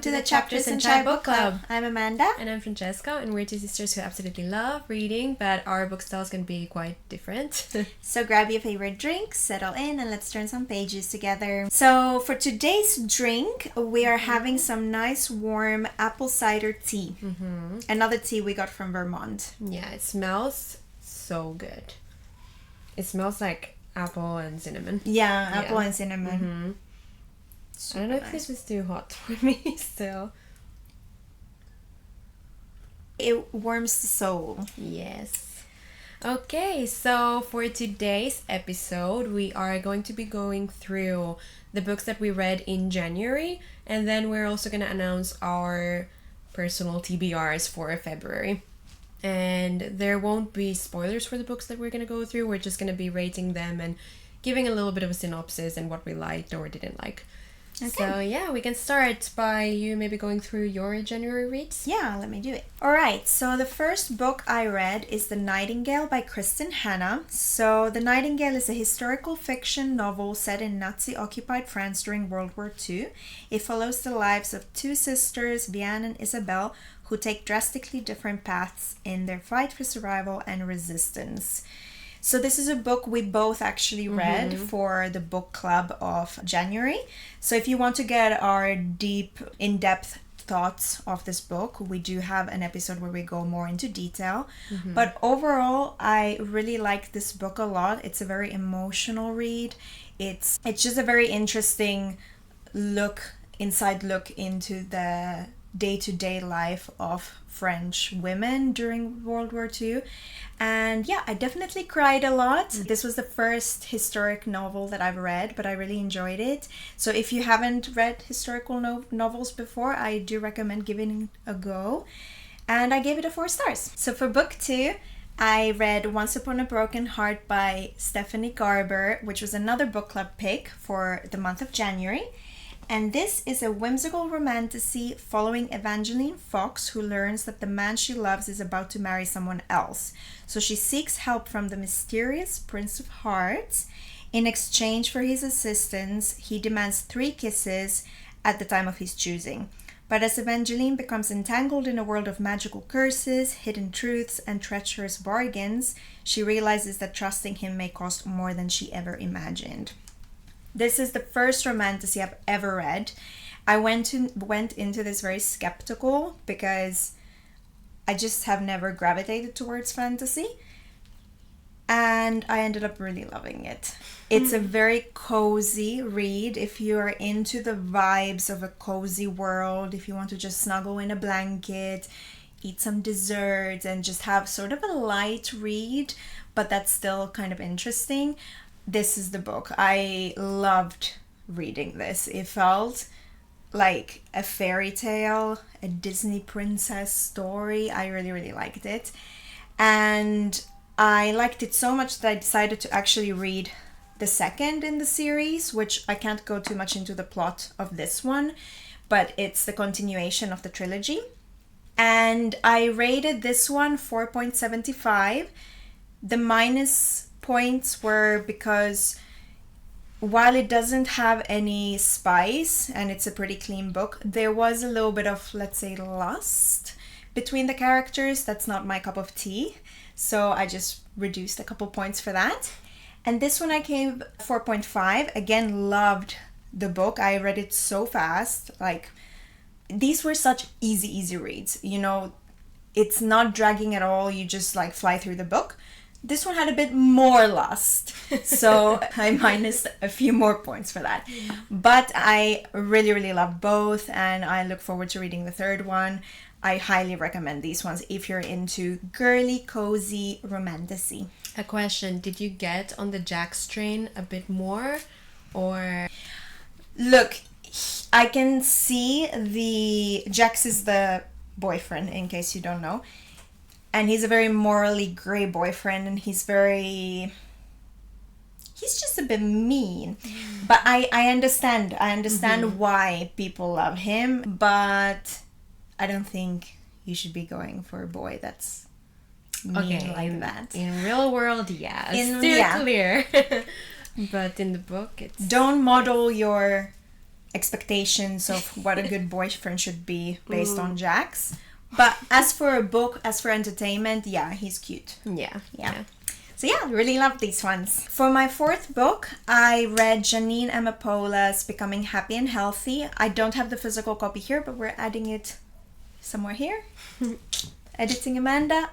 welcome to the Chapters and Chai Book Club. I'm Amanda. And I'm Francesca, and we're two sisters who absolutely love reading, but our book styles can be quite different. So grab your favorite drink, settle in, and let's turn some pages together. So for today's drink, we are having some nice warm apple cider tea. Another tea we got from Vermont. Yeah, it smells so good. It smells like apple and cinnamon. Yeah, apple and cinnamon. I don't know if this is too hot for me still. It warms the soul. Yes. Okay, so for today's episode, we are going to be going through the books that we read in January, and then we're also going to announce our personal TBRs for February. And there won't be spoilers for the books that we're going to go through. We're just going to be rating them and giving a little bit of a synopsis and what we liked or didn't like. Okay. So yeah, we can start by you maybe going through your January reads. Yeah, let me do it. Alright, so the first book I read is The Nightingale by Kristin Hannah. So The Nightingale is a historical fiction novel set in Nazi-occupied France during World War II. It follows the lives of two sisters, Vianne and Isabelle, who take drastically different paths in their fight for survival and resistance. So this is a book we both actually read for the book club of January. So if you want to get our deep, in-depth thoughts of this book, we do have an episode where we go more into detail. But overall, I really like this book a lot. It's a very emotional read. It's just a very interesting inside look into the day-to-day life of French women during World War II. And yeah, I definitely cried a lot. This was the first historic novel that I've read, but I really enjoyed it. So if you haven't read historical novels before, I do recommend giving it a go. And I gave it 4 stars. So for book 2, I read Once Upon a Broken Heart by Stephanie Garber, which was another book club pick for the month of January. And this is a whimsical romantasy following Evangeline Fox, who learns that the man she loves is about to marry someone else. So she seeks help from the mysterious Prince of Hearts. In exchange for his assistance, he demands 3 kisses at the time of his choosing. But as Evangeline becomes entangled in a world of magical curses, hidden truths, and treacherous bargains, she realizes that trusting him may cost more than she ever imagined. This is the first romantasy I've ever read. I went into this very skeptical because I just have never gravitated towards fantasy. And I ended up really loving it. It's a very cozy read. If you're into the vibes of a cozy world, if you want to just snuggle in a blanket, eat some desserts, and just have sort of a light read, but that's still kind of interesting, this is the book. I loved reading this. It felt like a fairy tale, a Disney princess story. I really, really liked it. And I liked it so much that I decided to actually read the second in the series, which I can't go too much into the plot of this one, but it's the continuation of the trilogy. And I rated this one 4.75. The minus points were because while it doesn't have any spice and it's a pretty clean book, there was a little bit of, let's say, lust between the characters. That's not my cup of tea, so I just reduced a couple points for that. And this one I gave 4.5. Again, loved the book. I read it so fast. Like, these were such easy reads, you know. It's not dragging at all. You just like fly through the book. This one had a bit more lust, so I minus a few more points for that. But I really, really love both, and I look forward to reading the third one. I highly recommend these ones if you're into girly, cozy romantasy. A question, did you get on the Jax train a bit more, or? Look, I can see Jax is the boyfriend, in case you don't know. And he's a very morally grey boyfriend, and he's just a bit mean. But I understand why people love him, but I don't think you should be going for a boy that's mean like that. In real world, yes. Clear. But in the book, it's... Don't model your expectations of what a good boyfriend should be based on Jack's. But as for a book, as for entertainment, yeah, he's cute. Yeah. So yeah, really love these ones. For my fourth book, I read Jeanine Amapola's Becoming Happy and Healthy. I don't have the physical copy here, but we're adding it somewhere here. Editing Amanda.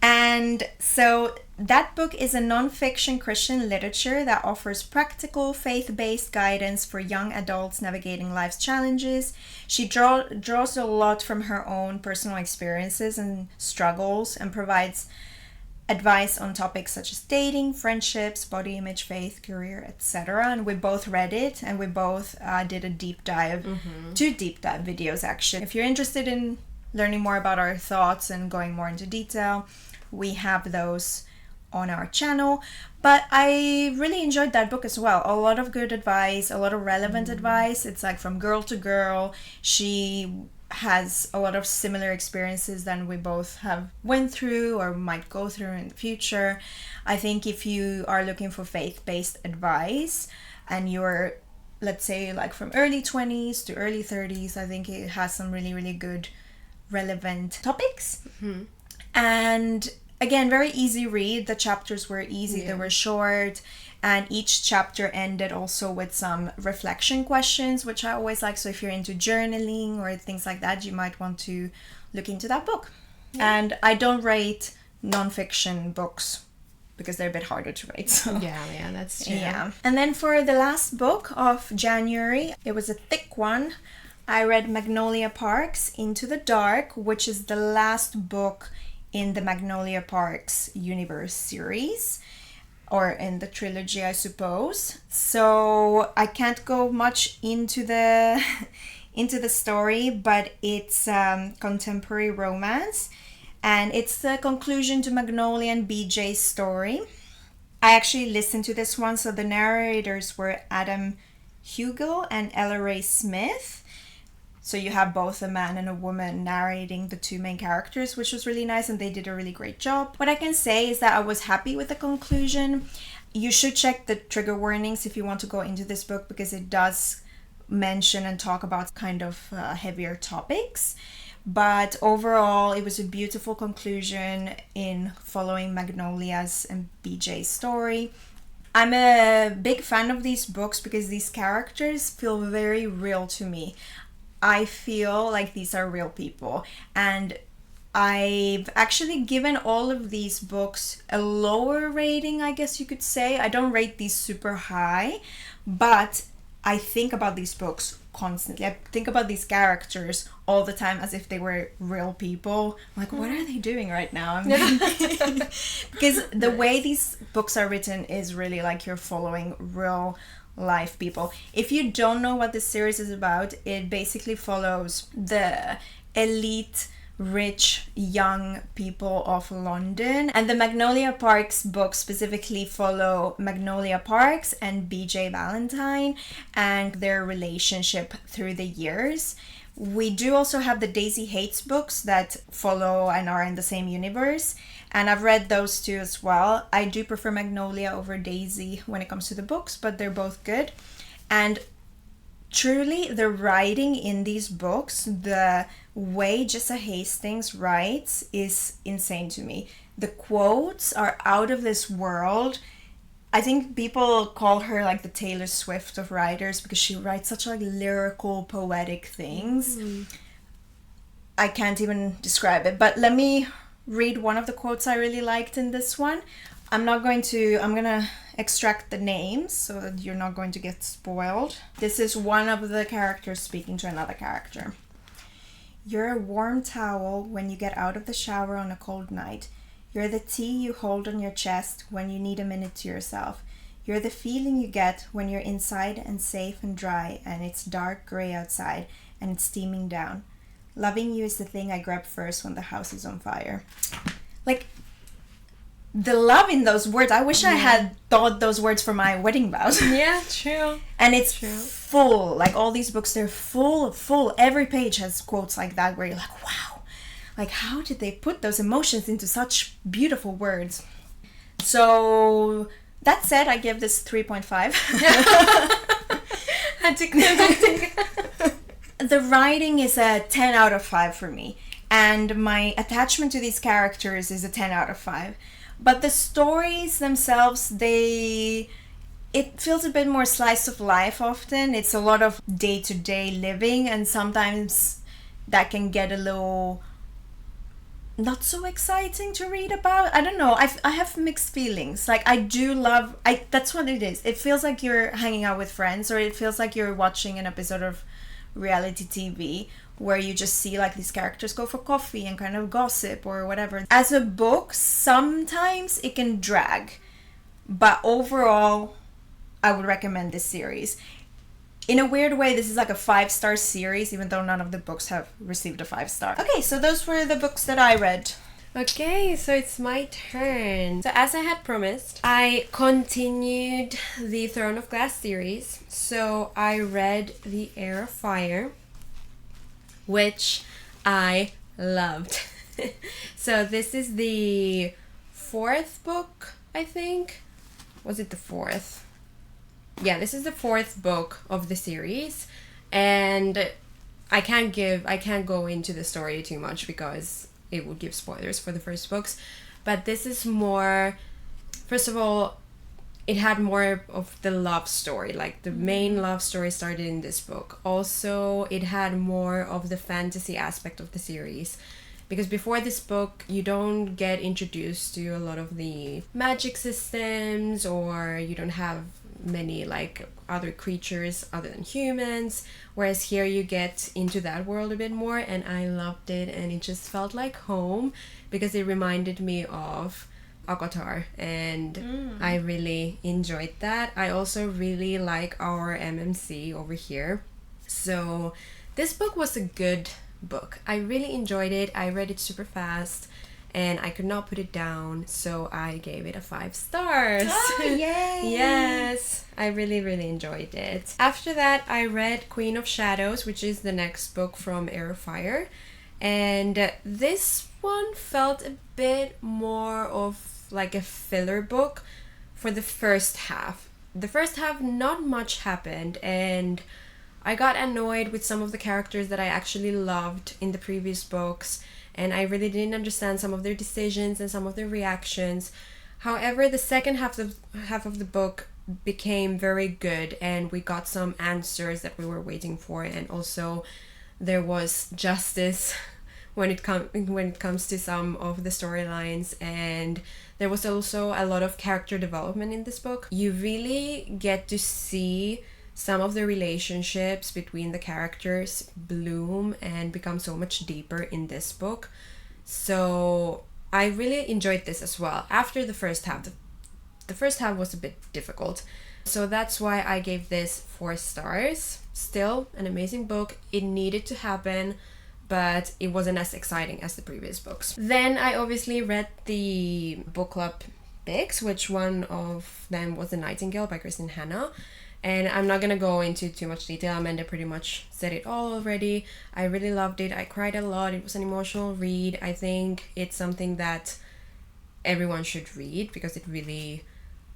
And so that book is a non-fiction Christian literature that offers practical, faith-based guidance for young adults navigating life's challenges. She draws a lot from her own personal experiences and struggles and provides advice on topics such as dating, friendships, body image, faith, career, etc. And we both read it, and we both did a deep dive, 2 deep dive videos actually. If you're interested in learning more about our thoughts and going more into detail, we have those on our channel. But I really enjoyed that book as well. A lot of good advice, a lot of relevant advice. It's like from girl to girl. She has a lot of similar experiences than we both have went through or might go through in the future. I think if you are looking for faith-based advice and you're, let's say, like from early 20s to early 30s, I think it has some really, really good relevant topics. And again, very easy read. The chapters were easy, they were short, and each chapter ended also with some reflection questions, which I always like. So if you're into journaling or things like that, you might want to look into that book. And I don't rate non-fiction books because they're a bit harder to rate. So. Yeah, that's true. Yeah. And then for the last book of January, it was a thick one. I read Magnolia Parks Into the Dark, which is the last book in the Magnolia Parks universe series, or in the trilogy, I suppose. So I can't go much into the story, but it's contemporary romance, and it's the conclusion to Magnolia and BJ's story. I actually listened to this one, so the narrators were Adam Hugel and Ella Ray Smith. So you have both a man and a woman narrating the 2 main characters, which was really nice, and they did a really great job. What I can say is that I was happy with the conclusion. You should check the trigger warnings if you want to go into this book, because it does mention and talk about kind of heavier topics. But overall, it was a beautiful conclusion in following Magnolia's and BJ's story. I'm a big fan of these books because these characters feel very real to me. I feel like these are real people, and I've actually given all of these books a lower rating, I guess you could say. I don't rate these super high, but I think about these books constantly. I think about these characters all the time as if they were real people. I'm like, what are they doing right now? Because the way these books are written is really like you're following real life people. If you don't know what this series is about, it basically follows the elite, rich, young people of London. And the Magnolia Parks books specifically follow Magnolia Parks and BJ Valentine and their relationship through the years. We do also have the Daisy Hates books that follow and are in the same universe, and I've read those 2 as well. I do prefer Magnolia over Daisy when it comes to the books, but they're both good. And truly, the writing in these books, the way Jessa Hastings writes is insane to me. The quotes are out of this world. I think people call her like the Taylor Swift of writers because she writes such like lyrical, poetic things. I can't even describe it, but let me read one of the quotes I really liked in this one. I'm gonna extract the names so that you're not going to get spoiled. This is one of the characters speaking to another character. You're a warm towel when you get out of the shower on a cold night. You're the tea you hold on your chest when you need a minute to yourself. You're the feeling you get when you're inside and safe and dry and it's dark gray outside and it's steaming down. Loving you is the thing I grab first when the house is on fire. Like, the love in those words. I wish I had thought those words for my wedding vows. Yeah, true. And it's full. Like, all these books, they're full. Every page has quotes like that where you're like, wow. Like, how did they put those emotions into such beautiful words? So, that said, I give this 3.5. Adjective. The writing is a 10 out of 5 for me. And my attachment to these characters is a 10 out of 5. But the stories themselves, it feels a bit more slice of life often. It's a lot of day-to-day living, and sometimes that can get a little not so exciting to read about. I don't know. I have mixed feelings. Like, I do love... that's what it is. It feels like you're hanging out with friends, or it feels like you're watching an episode of reality TV where you just see like these characters go for coffee and kind of gossip or whatever. As a book, sometimes it can drag, but overall I would recommend this series. In a weird way, this is like a 5-star series, even though none of the books have received a 5-star. Okay, so those were the books that I read. Okay, so it's my turn. So as I had promised, I continued the Throne of Glass series. So I read the Heir of Fire, which I loved. So this is the 4th book, I think. Was it the 4th? Yeah, this is the 4th book of the series, and I can't go into the story too much because it would give spoilers for the first books. But this is more, first of all, it had more of the love story, like the main love story started in this book. Also, it had more of the fantasy aspect of the series, because before this book you don't get introduced to a lot of the magic systems, or you don't have many like other creatures other than humans, whereas here you get into that world a bit more, and I loved it, and it just felt like home because it reminded me of Avatar, and I really enjoyed that. I also really like our MMC over here. So this book was a good book. I really enjoyed it. I read it super fast and I could not put it down, so I gave it a 5 stars. Oh, yay! Yes, I really, really enjoyed it. After that, I read Queen of Shadows, which is the next book from Heir of Fire, and this one felt a bit more of like a filler book for the first half. The first half, not much happened, and I got annoyed with some of the characters that I actually loved in the previous books, and I really didn't understand some of their decisions and some of their reactions. However, the second half of the book became very good, and we got some answers that we were waiting for, and also there was justice when it comes to some of the storylines, and there was also a lot of character development in this book. You really get to see some of the relationships between the characters bloom and become so much deeper in this book. So I really enjoyed this as well. After the first half, the first half was a bit difficult. So that's why I gave this 4 stars. Still an amazing book. It needed to happen, but it wasn't as exciting as the previous books. Then I obviously read the book club picks, which one of them was The Nightingale by Kristin Hannah. And I'm not gonna go into too much detail. Amanda pretty much said it all already. I really loved it. I cried a lot. It was an emotional read. I think it's something that everyone should read because it really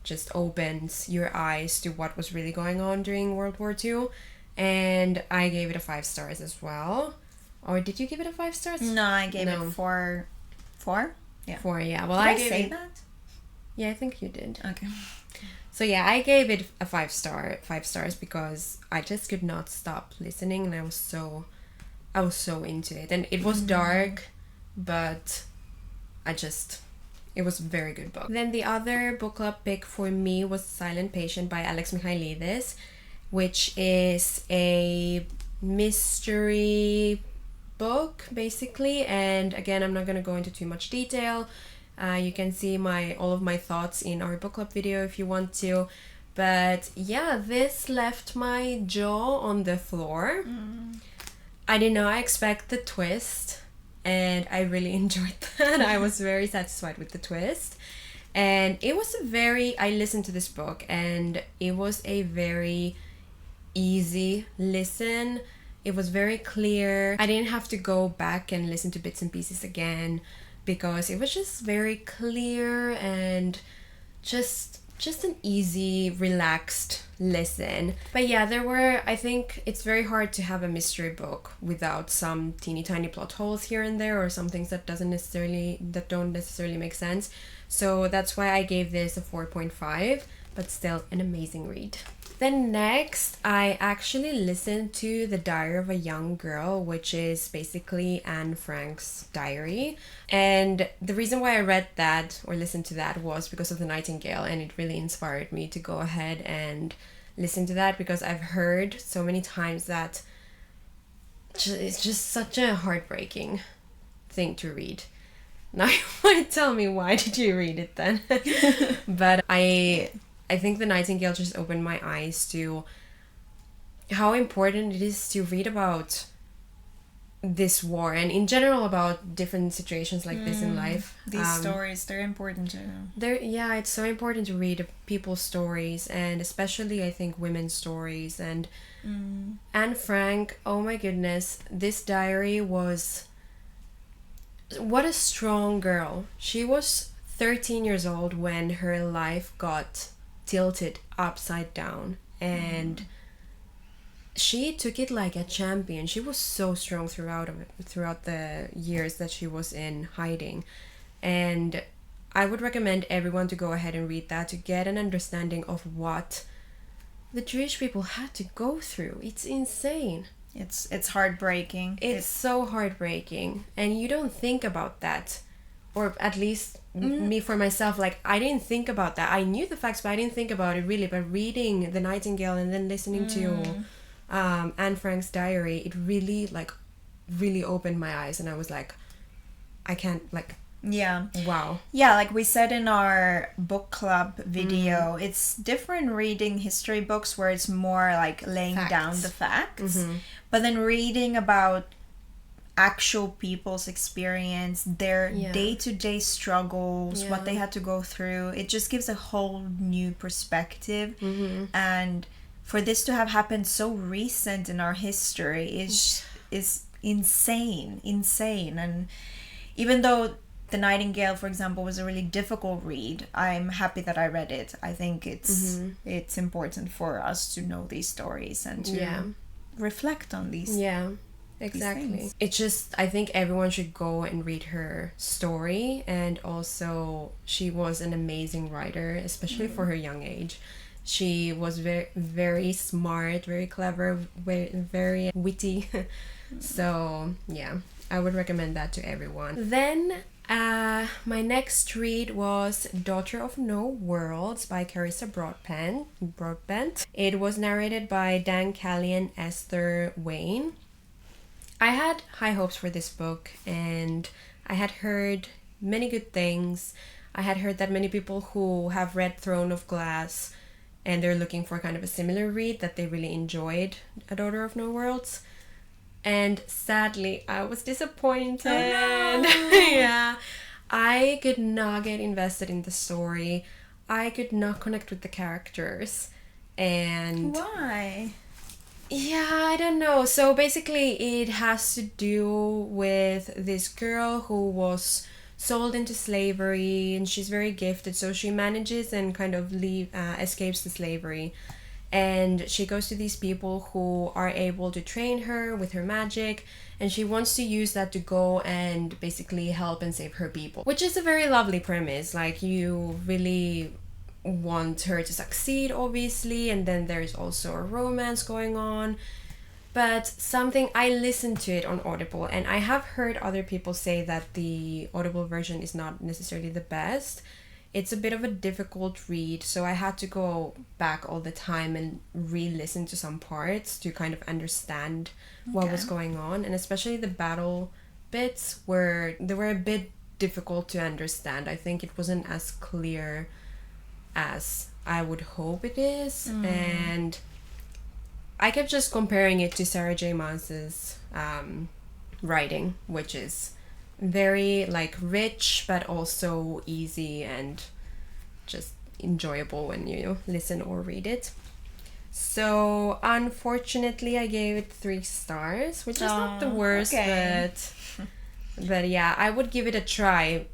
just opens your eyes to what was really going on during World War II. And I gave it a 5 stars as well. Or did you give it a 5 stars? No, I gave it 4. 4? Yeah. 4, yeah. Well, Did I I gave say it... that? Yeah, I think you did. Okay. So yeah, I gave it a 5 stars because I just could not stop listening, and I was so into it. And it was dark, but it was a very good book. Then the other book club pick for me was Silent Patient by Alex Michaelides, which is a mystery book basically, and again, I'm not going to go into too much detail. You can see all of my thoughts in our book club video if you want to. But yeah, this left my jaw on the floor. I did not expect the twist, and I really enjoyed that. I was very satisfied with the twist. And it was I listened to this book, and it was a very easy listen. It was very clear. I didn't have to go back and listen to bits and pieces again, because it was just very clear and just just an easy, relaxed listen. But yeah, I think it's very hard to have a mystery book without some teeny tiny plot holes here and there, or some things that don't necessarily make sense. So that's why I gave this a 4.5, but still an amazing read. Then next, I actually listened to The Diary of a Young Girl, which is basically Anne Frank's diary. And the reason why I read that or listened to that was because of The Nightingale, and it really inspired me to go ahead and listen to that, because I've heard so many times that it's just such a heartbreaking thing to read. Now you might tell me, why did you read it then? But I think The Nightingale just opened my eyes to how important it is to read about this war, and in general about different situations like this in life. These stories, they're important to know. It's so important to read people's stories, and especially I think women's stories. And Anne Frank, oh my goodness, this diary was... What a strong girl. She was 13 years old when her life got tilted upside down, and she took it like a champion. She was so strong throughout the years that she was in hiding. And I would recommend everyone to go ahead and read that to get an understanding of what the Jewish people had to go through. It's insane. It's heartbreaking. It's so heartbreaking, and you don't think about that, or at least me for myself, like I didn't think about that. I knew the facts, but I didn't think about it really. But reading The Nightingale and then listening to Anne Frank's diary, it really opened my eyes, and I was like, I can't, like, wow. Yeah, like we said in our book club video, it's different reading history books where it's more like laying down the facts, but then reading about actual people's experience, their day-to-day struggles, what they had to go through, it just gives a whole new perspective. And for this to have happened so recent in our history is insane. And even though The Nightingale, for example, was a really difficult read, I'm happy that I read it. I think it's important for us to know these stories and to reflect on these. Yeah, exactly. It's just, I think everyone should go and read her story. And also, she was an amazing writer, especially for her young age. She was very, very smart, very clever, very witty. So, yeah, I would recommend that to everyone. Then... my next read was Daughter of No Worlds by Carissa Broadbent. It was narrated by Dan Kelly and Esther Wayne. I had high hopes for this book, and I had heard many good things. I had heard that many people who have read Throne of Glass and they're looking for kind of a similar read, that they really enjoyed A Daughter of No Worlds. And sadly, I was disappointed. Oh, no. Yeah. I could not get invested in the story. I could not connect with the characters. And... Why? Yeah, I don't know. So basically, it has to do with this girl who was sold into slavery, and she's very gifted. So she manages and kind of escapes the slavery. And she goes to these people who are able to train her with her magic, and she wants to use that to go and basically help and save her people, which is a very lovely premise. Like, you really want her to succeed, obviously, and then there's also a romance going on. But I listened to it on Audible, and I have heard other people say that the Audible version is not necessarily the best. It's a bit of a difficult read, so I had to go back all the time and re-listen to some parts to kind of understand what was going on. And especially the battle bits were a bit difficult to understand. I think it wasn't as clear as I would hope it is. And I kept just comparing it to Sarah J. Maas's writing, which is very like rich but also easy and just enjoyable when you listen or read it. So unfortunately I gave it 3 stars, which is not the worst, but yeah, I would give it a try,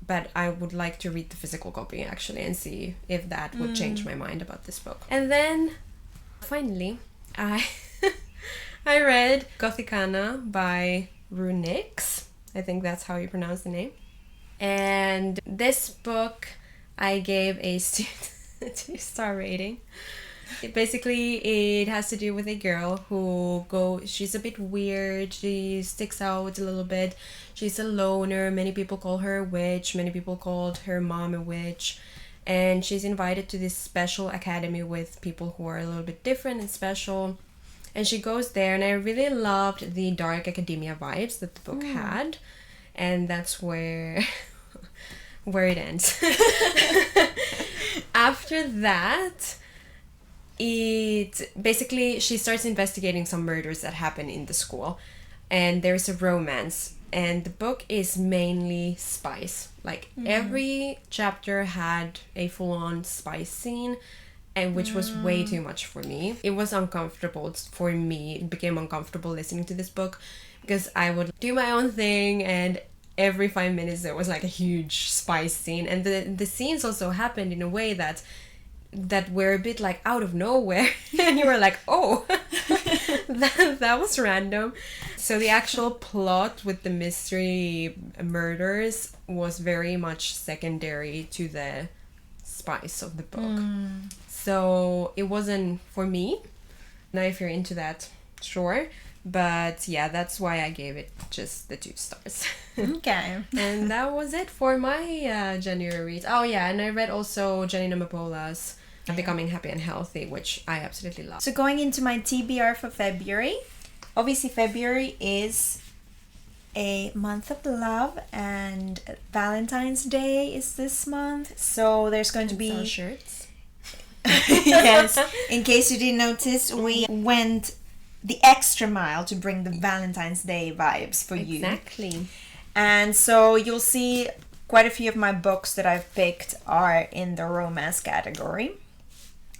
but I would like to read the physical copy actually and see if that would change my mind about this book. And then finally I I read Gothikana by RuNyx. I think that's how you pronounce the name. And this book I gave a 2-star rating. It has to do with a girl she's a bit weird, she sticks out a little bit, she's a loner, many people call her a witch, many people called her mom a witch, and she's invited to this special academy with people who are a little bit different and special, and she goes there, and I really loved the dark academia vibes that the book had, and that's where it ends. After that, she starts investigating some murders that happen in the school, and there's a romance, and the book is mainly spice. Like every chapter had a full-on spice scene, and which was way too much for me. It was uncomfortable for me. It became uncomfortable listening to this book because I would do my own thing, and every 5 minutes there was like a huge spice scene, and the scenes also happened in a way that were a bit like out of nowhere, and you were like, oh, that was random. So the actual plot with the mystery murders was very much secondary to the spice of the book. So it wasn't for me. Now if you're into that, sure. But yeah, that's why I gave it just the 2 stars. Okay. And that was it for my January read. Oh yeah, and I read also Jeanine Amapola's Becoming Happy and Healthy, which I absolutely love. So going into my TBR for February, obviously February is a month of love, and Valentine's Day is this month. So there's going to be our shirts. Yes, in case you didn't notice, we went the extra mile to bring the Valentine's Day vibes for you. Exactly. And so you'll see quite a few of my books that I've picked are in the romance category.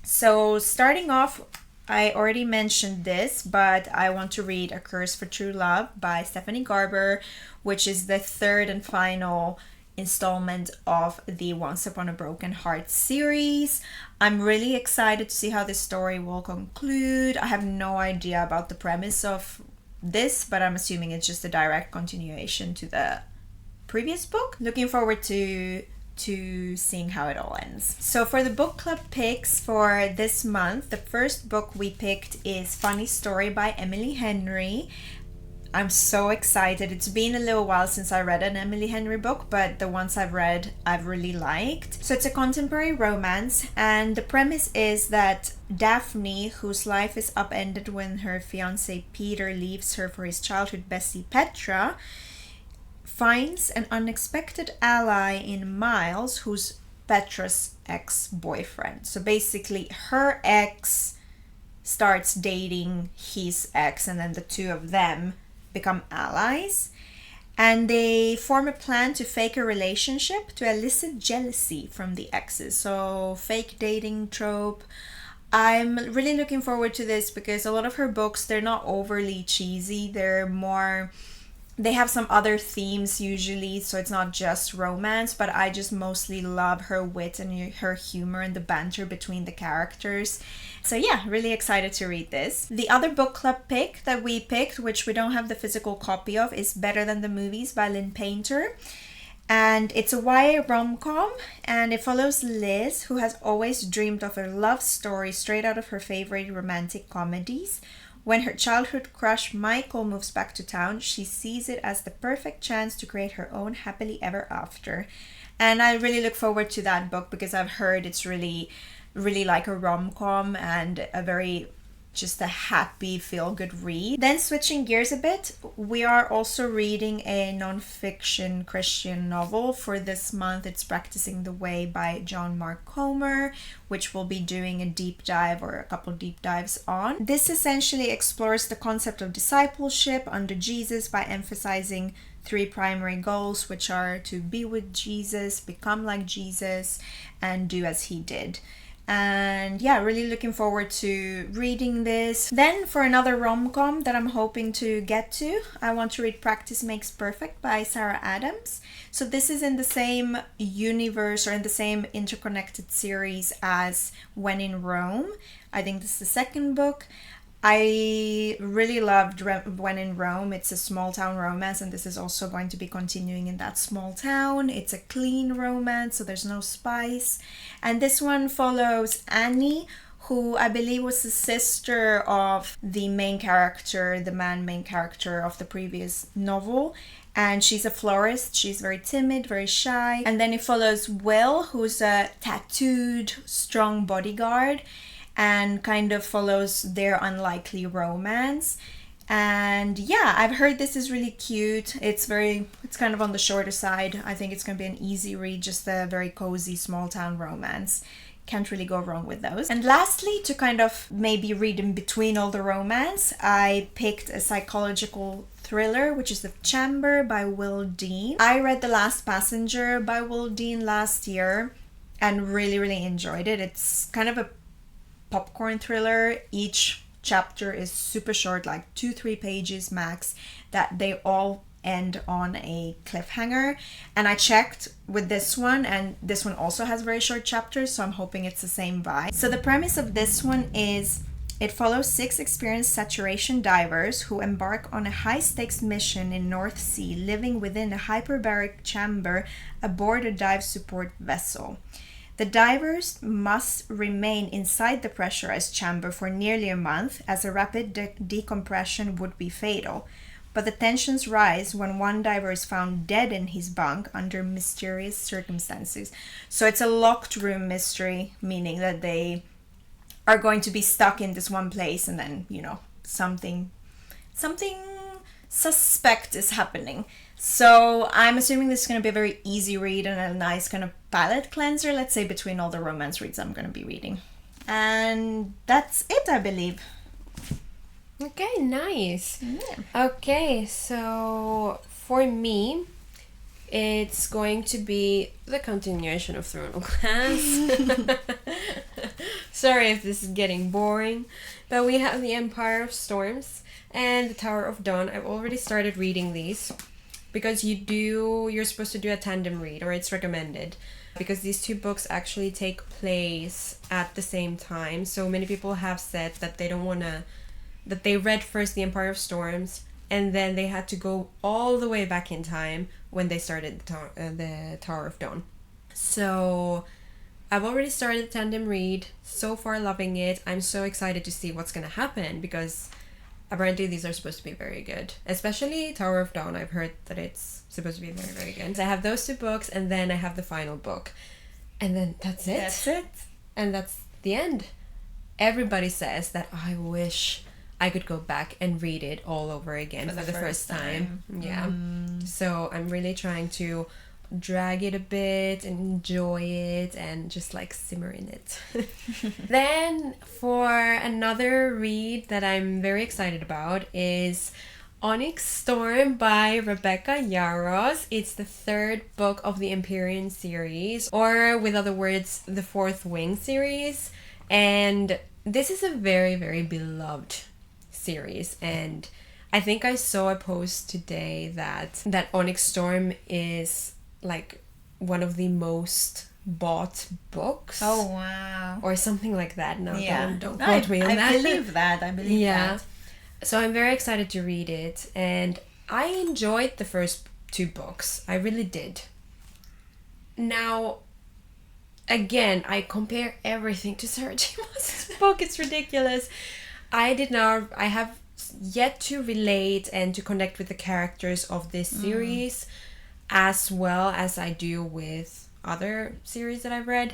So starting off, I already mentioned this, but I want to read A Curse for True Love by Stephanie Garber, which is the 3rd and final installment of the Once Upon a Broken Heart series. I'm really excited to see how this story will conclude. I have no idea about the premise of this, but I'm assuming it's just a direct continuation to the previous book. Looking forward to seeing how it all ends. So for the book club picks for this month, the first book we picked is Funny Story by Emily Henry. I'm so excited. It's been a little while since I read an Emily Henry book, but the ones I've read, I've really liked. So it's a contemporary romance, and the premise is that Daphne, whose life is upended when her fiancé Peter leaves her for his childhood bestie Petra, finds an unexpected ally in Miles, who's Petra's ex-boyfriend. So basically her ex starts dating his ex, and then the two of them become allies, and they form a plan to fake a relationship to elicit jealousy from the exes. So fake dating trope. I'm really looking forward to this because a lot of her books, they're not overly cheesy. They have some other themes usually, so it's not just romance, but I just mostly love her wit and her humor and the banter between the characters. So yeah, really excited to read this. The other book club pick that we picked, which we don't have the physical copy of, is Better Than the Movies by Lynn Painter. And it's a YA rom-com, and it follows Liz, who has always dreamed of a love story straight out of her favorite romantic comedies. When her childhood crush Michael moves back to town, she sees it as the perfect chance to create her own happily ever after. And I really look forward to that book because I've heard it's really like a rom-com and just a happy feel-good read. Then switching gears a bit, we are also reading a non-fiction Christian novel for this month. It's Practicing the Way by John Mark Comer, which we'll be doing a deep dive or a couple deep dives on. This essentially explores the concept of discipleship under Jesus by emphasizing 3 primary goals, which are to be with Jesus, become like Jesus, and do as he did. And yeah, really looking forward to reading this. Then for another rom-com that I'm hoping to get to, I want to read Practice Makes Perfect by Sarah Adams. So this is in the same universe or in the same interconnected series as When in Rome. I think this is the second book. I really loved When in Rome. It's a small town romance, and this is also going to be continuing in that small town. It's a clean romance, so there's no spice. And this one follows Annie, who I believe was the sister of the main character, the main character of the previous novel. And she's a florist. She's very timid, very shy. And then it follows Will, who's a tattooed, strong bodyguard, and kind of follows their unlikely romance. And yeah, I've heard this is really cute. It's kind of on the shorter side. I think it's going to be an easy read, just a very cozy small town romance. Can't really go wrong with those. And lastly, to kind of maybe read in between all the romance, I picked a psychological thriller, which is The Chamber by Will Dean. I read The Last Passenger by Will Dean last year and really enjoyed it. It's kind of a popcorn thriller. Each chapter is super short, like 2-3 pages max, that they all end on a cliffhanger. And I checked with this one, and this one also has very short chapters, so I'm hoping it's the same vibe. So the premise of this one is it follows 6 experienced saturation divers who embark on a high-stakes mission in North Sea, living within a hyperbaric chamber aboard a dive support vessel. The divers must remain inside the pressurized chamber for nearly a month, as a rapid decompression would be fatal. But the tensions rise when one diver is found dead in his bunk under mysterious circumstances. So it's a locked room mystery, meaning that they are going to be stuck in this one place, and then, something suspect is happening. So I'm assuming this is going to be a very easy read and a nice kind of palate cleanser, let's say, between all the romance reads I'm going to be reading. And that's it, I believe. Okay, nice. Yeah. Okay, so for me, it's going to be the continuation of Throne of Glass. Sorry if this is getting boring, but we have the Empire of Storms and the Tower of Dawn. I've already started reading these because you're supposed to do a tandem read, or it's recommended, because these two books actually take place at the same time. So many people have said that that they read first the Empire of Storms, and then they had to go all the way back in time when they started the Tower of Dawn. So I've already started the tandem read, so far loving it. I'm so excited to see what's going to happen, because apparently these are supposed to be very good. Especially Tower of Dawn, I've heard that it's supposed to be very, very good. So I have those 2 books, and then I have the final book. And then that's it. That's it. And that's the end. Everybody says that I wish I could go back and read it all over again for the first time. Yeah. So I'm really trying to drag it a bit and enjoy it and just like simmer in it. Then for another read that I'm very excited about is Onyx Storm by Rebecca Yarros. It's the 3rd book of the Empyrean series, or with other words, the 4th Wing series. And this is a very, very beloved series, and I think I saw a post today that Onyx Storm is like one of the most bought books. Oh wow. Or something like that. No, Yeah. don't quote me on that. I believe that. So I'm very excited to read it, and I enjoyed the first 2 books. I really did. Now, again, I compare everything to Sarah J. Maas's book. It's ridiculous. I have yet to relate and to connect with the characters of this series as well as I do with other series that I've read.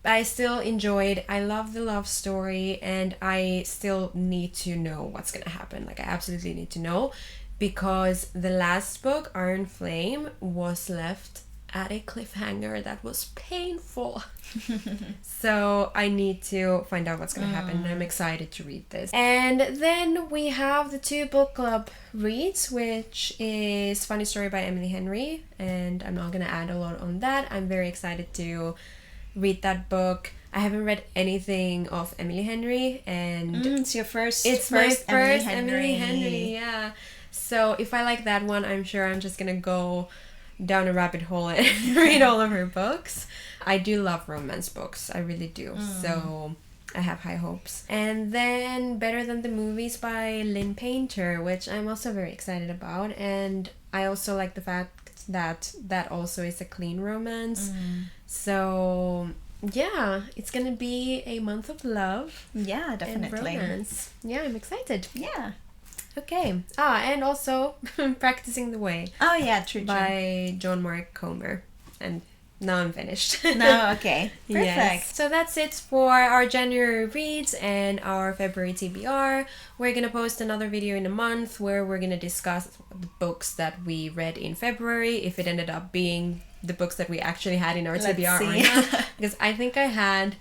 I still enjoyed. I love the love story, and I still need to know what's going to happen. Like, I absolutely need to know, because the last book, Iron Flame, was left at a cliffhanger that was painful. So I need to find out what's going to happen, and I'm excited to read this. And then we have the 2 book club reads, which is Funny Story by Emily Henry, and I'm not going to add a lot on that. I'm very excited to read that book. I haven't read anything of Emily Henry, and It's your first. it's my first Emily Henry. Yeah. So if I like that one, I'm sure I'm just gonna go down a rabbit hole and read all of her books. I do love romance books. I really do. So I have high hopes. And then Better Than the Movies by Lynn Painter, which I'm also very excited about. And I also like the fact that that also is a clean romance. So yeah, it's gonna be a month of love. Yeah, And definitely. romance. Yeah, I'm excited. Yeah. Okay. And also Practicing the Way Oh yeah, true. by John Mark Comer. And now I'm finished. No, okay. Perfect. Yes. So that's it for our January reads and our February TBR. We're gonna post another video in a month where we're gonna discuss the books that we read in February, if it ended up being the books that we actually had in our Let's TBR or see. not. Because I think I had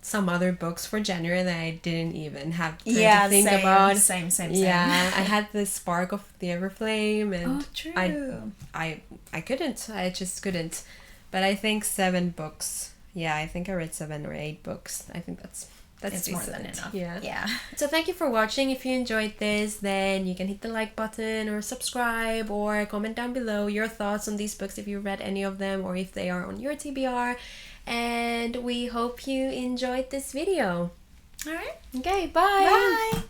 some other books for January that I didn't even have time to think about. Same. Yeah, I had the Spark of the Everflame, and Oh, true. I couldn't. I just couldn't. But I think 7 books. Yeah, I think I read 7 or 8 books. I think that's It's more than decent. enough. Yeah. So thank you for watching. If you enjoyed this, then you can hit the like button or subscribe or comment down below your thoughts on these books, if you read any of them or if they are on your TBR. And we hope you enjoyed this video. All right. Okay, bye. Bye.